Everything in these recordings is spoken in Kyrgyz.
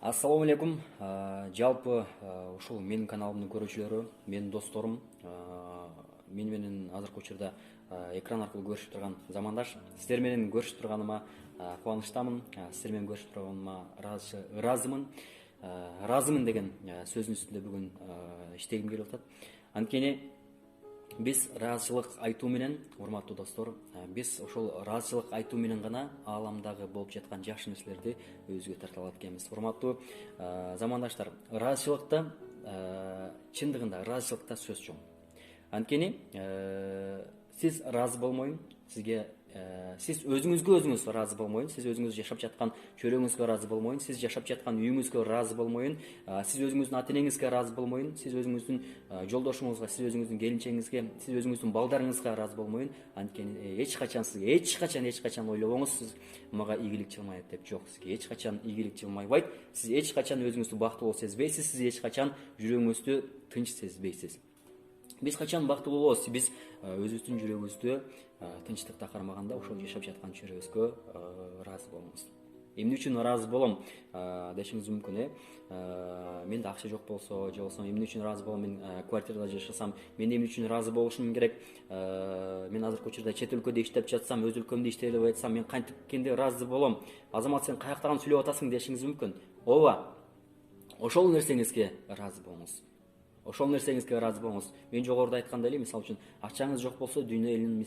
Ассаламу алейкум. Жалпы ушул менин каналымдын көрүүчүлөрү, менин досторум, мени менен азыркы учурда экран аркылуу көрүшүп турган замандаш, сиздер менен көрүшүп турганыма кубанычтамын. Сиздер менен көрүшүп турганыма ыраазымын деген сөздүн үстүндө бүгүн иштегим келип атат. Анткени биз ыраазычылык айтуу менен, урматтуу достор, биз ошол ыраазычылык айтуу менен гана ааламдагы болуп жаткан жакшы нерселерди өзүбүзгө тарта алат экенбиз. Урматтуу замандаштар, ыраазычылыкта чындыгында ыраазычылыкта сөз чоң. Анткени сиз ыраазы болмоюн, сиз өзүңүзгө өзүңүз ыраазы болмоюн, сиз өзүңүз жашап жаткан чөйрөңүзгө ыраазы болмоюн, сиз жашап жаткан үйүңүзгө ыраазы болмоюн, сиз өзүңүздүн ата энеңизге ыраазы болмоюн, сиз өзүңүздүн жолдошуңузга, сиз өзүңүздүн келинчегиңизге, сиз өзүңүздүн балдарыңызга ыраазы болмоюн. Анткени эч качан ойлобоңуз, сиз мага ийгилик чылмайт деп. Жок, сизге эч качан ийгилик чылмайбайт. Сиз эч качан өзүңүздү бактылуу сезбейсиз, сиз эч качан жүрөгүңүздү тынч сезбейсиз. Биз качан бактылуу болобуз? Биз өзүбүздүн жүрөгүбүздү тынчтыкта кармаганда ошол жашап жаткан чөйрөбүзгө ыраазы болобуз. Эмне үчүн ыраазы болом дешиңиз мүмкүн, менде акча жок болсо, же болбосо эмне үчүн ыраазы болом, мен квартирада жашасам, мен эмне үчүн ыраазы болушум керек? Мен азыркы учурда чет өлкөдө иштеп жатсам, өз өлкөмдө иштей албай атсам, мен кантип кенде ыраазы болом? Азамат, сен каяктаган сүйлөп атасың дешиңиз мүмкүн. Ооба, ошол нерсеңизге ыраазы болуңуз. Ошол нерсеңизге ыраазы болуңуз. Мен жогоруда айткандай эле, мисалы үчүн, акчаңыз жок болсо, дүйнө элинин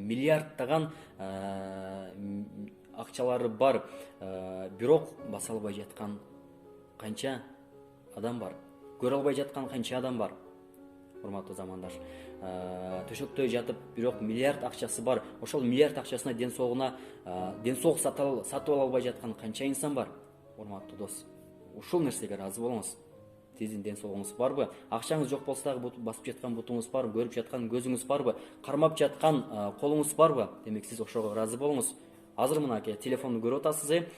миллиарддаган акчалары бар, бирок баса албай жаткан канча адам бар? Көрө албай жаткан канча адам бар? Урматтуу замандаш, төшөктө жатып, бирок миллиард акчасы бар. Ошол миллиард акчасына ден соолук сатып албай жаткан канча инсан бар? Урматтуу дос, ушул нерсеге ыраазы болуңуз. Сиздин ден соолугуңуз барбы? Акчаңыз жок болсо дагы басып жаткан бутуңуз барбы? Көрүп жаткан көзүңүз барбы? Кармап жаткан колуңуз барбы? Демек сиз ошого ыраазы болуңуз. Азыр мынакей телефонду көрүп атасыз,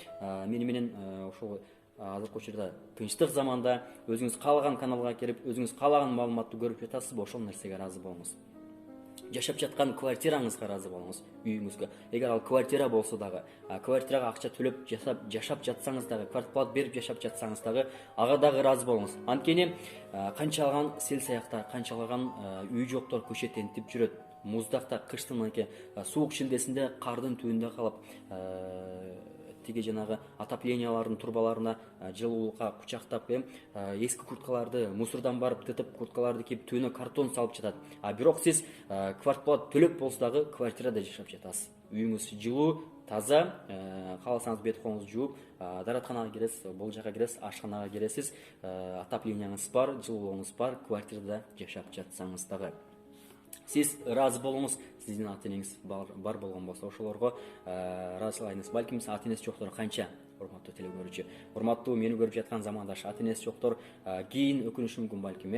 мени менен ошол азыркы учурда тынчтык заманда өзүңүз каалаган каналга кирип, өзүңүз каалаган маалыматты көрүп жатасызбы? Ошол нерсеге ыраазы болуңуз. Жашап жаткан квартираңызга ыраазы болуңуз, үйүңүзгө. Эгер ал квартира болсо дагы, квартирага акча төлөп жашап жатсаңыз дагы, квартплат берип жашап жатсаңыз дагы, ага дагы ыраазы болуңуз. Анткени канчалаган сел саяктар, канчалаган үй жоктор көчөттө энтип жүрөт. Муздакта, кыштын суук шилдесинде, кардын түбүндө калып, тиги жанагы отоплениялардын турбаларына жылуулукка кучактап, эски курткаларды мусордон барып тытып, курткаларды кийип, түбүнө картон салып жатат. Бирок сиз квартплат төлөп болсо дагы квартирада жашап жатасыз. Үйүңүз жылуу, таза, кааласаңыз бет колуңузду жууп, дааратканага киресиз, бул жака киресиз, ашканага киресиз, отопленияңыз бар, жылуулугуңуз бар, квартирада жашап жатсаңыз дагы. Сиз ыраазы болуңуз. Сиздин ата энеңиз бар болгон болсо, ошолорго ыраазычылык айтыңыз. Балким ата энеси жоктор канча? Урматтуу телекөрүүчү, урматтуу мени көрүп жаткан замандаш, ата энеси жоктор кийин өкүнүшү мүмкүн балким,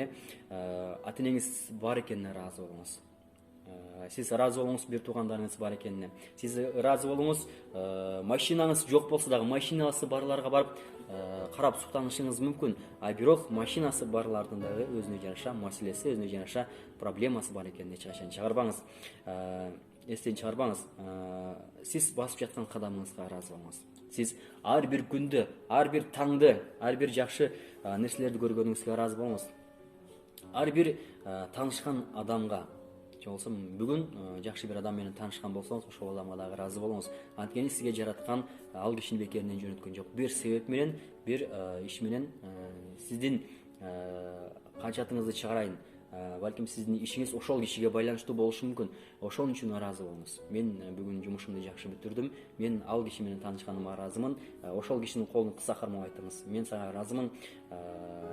ата энеңиз бар экенине ыраазы болуңуз. Сиз ыраазы болуңуз бир туугандарыңыз бар экенине. Сиз ыраазы болуңуз, машинаңыз жок болсо дагы машинасы барларга барып карап суктанышыңыз мүмкүн. Бирок машинасы барлардын дагы өзүнө жараша маселеси, өзүнө жараша проблемасы бар экенин эч качан чыгарбаңыз. Эстен чыгарбаңыз. Сиз басып жаткан кадамыңызга ыраазы болуңуз. Сиз ар бир күндө, ар бир таңды, ар бир жакшы нерселерди көргөнүңүзгө ыраазы болуңуз. Ар бир таанышкан адамга, же болбосо бүгүн жакшы бир адам менен таанышкан болсоңуз, ошол адамга дагы ыраазы болуңуз. Анткени сизге жараткан ал кишини бекеринен жөнөткөн жок. Бир себеп менен, бир иш менен сиздин канчатыңызды чыгарайын. Балким сиздин ишиңиз ошол кишиге байланыштуу болушу мүмкүн. Ошон үчүн ыраазы болуңуз. Мен бүгүн жумушумду жакшы бүтүрдүм. Мен ал киши менен таанышканыма ыраазымын. Ошол кишинин колун кыса кармап айтыңыз. Мен сага ыраазымын.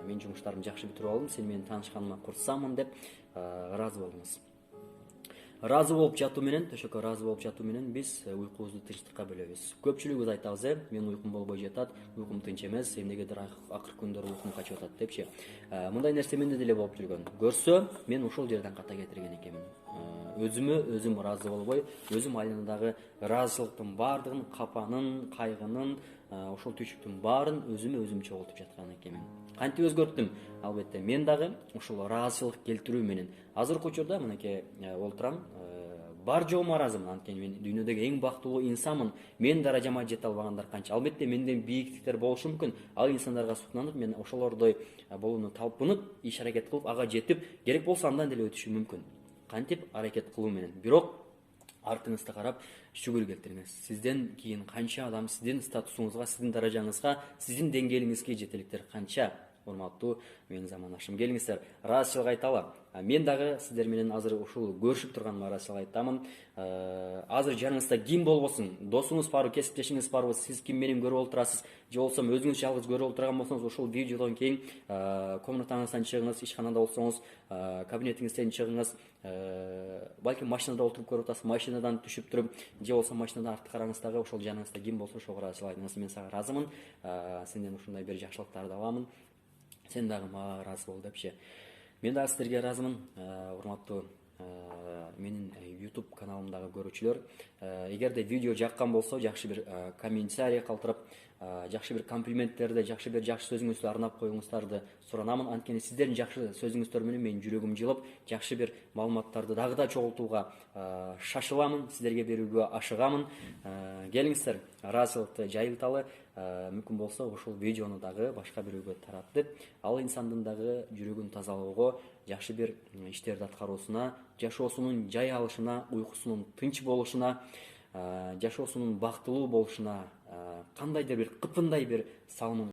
Мен жумуштарымды жакшы бүтүрүп алдым. Сен менен таанышканыма курсамын деп ыраазы болуңуз. Ыраазы болуп жатуу менен, төшөккө ыраазы болуп жатуу менен биз уйкубузду тынчтыкка бөлөбүз. Көпчүлүгүбүз айтабыз, мен уйкум болбой жатат, уйкум тынч эмес, эмнегедир акыркы күндөрү уйкум качып атат депчи. Мындай нерсе менде деле болуп жүргөн. Көрсө, мен ошол жерден ката кетирген экенмин. Өзүмө өзүм ыраазы болбой, өзүм айланадагы ыраазычылыктын баардыгын, капанын, кайгынын, ошол түйчүктүн баарын өзүмө өзүм чогултуп жаткан экенмин. Кантип өзгөрттүм? Албетте мен дагы ошол ыраазычылык келтирүү менен азыркы учурда мынакей олтурам, бар жогум ыраазымын. Анткени мен дүйнөдөгү эң бактылуу инсанмын. Мен даражама жете албагандар канча. Албетте менден бийиктиктер болушу мүмкүн. Ал инсандарга сунанып, мен ошолордой болууну талпынып, иш аракет кылып, ага жетип, керек болсо андан деле өтүшүм мүмкүн. Кантип аракет кылуу менен. Бирок артыңызды карап шүгүр келтириңиз. Сизден кийин канча адам сиздин статусуңузга, сиздин даражаңызга, сиздин деңгээлиңизге жете электер канча. Урматтуу менин замандашым, келиңиздер, ыраазычылык айталы. Мен дагы сиздер менен азыр ушул көрүшүп турганыма ыраазычылык айтамын. Азыр жаныңызда ким болбосун, досуңуз барбы, кесиптешиңиз барбы, сиз ким менен көрүп олтурасыз, же болбосо өзүңүз жалгыз көрүп олтурган болсоңуз, ушул видеодон кийин комнатаңыздан чыгыңыз, ишканада болсоңуз, кабинетиңизден чыгыңыз, балким машинада отуруп көрүп атасыз, машинадан түшүп туруп, же болбосо машинада артты караңыз дагы, ошол жаныңызда ким болсо ошого ыраазычылык айтыңыз. Мен сага ыраазымын. Сенден ушундай бир жакшылыктарды аламын. Сен дагы мага ыраазы бол депчи. Мен дагы сиздерге ыраазымын, урматтуу менин YouTube каналымдагы көрүүчүлөр. Эгерде видео жаккан болсо, жакшы бир комментарий калтырып, жакшы бир комплименттерди, жакшы сөзүңүздү арнап коюңуздарды суранамын. Анткени сиздердин жакшы сөзүңүздөр менен менин жүрөгүм жылып, жакшы бир маалыматтарды дагы да чогултууга шашыламын, сиздерге берүүгө ашыгамын. Келиңиздер, ыраазычылыкты жайылталы. Мүмкүн болсо ушул видеону дагы башка бирөөгө таратып, ал инсандын дагы жүрөгүн тазалоого, жакшы бир иштерди аткаруусуна, жашоосунун жай алышына, уйкусунун тынч болушуна, жашоосунун бактылуу болушуна кандайдыр бир кытымдай бир салымын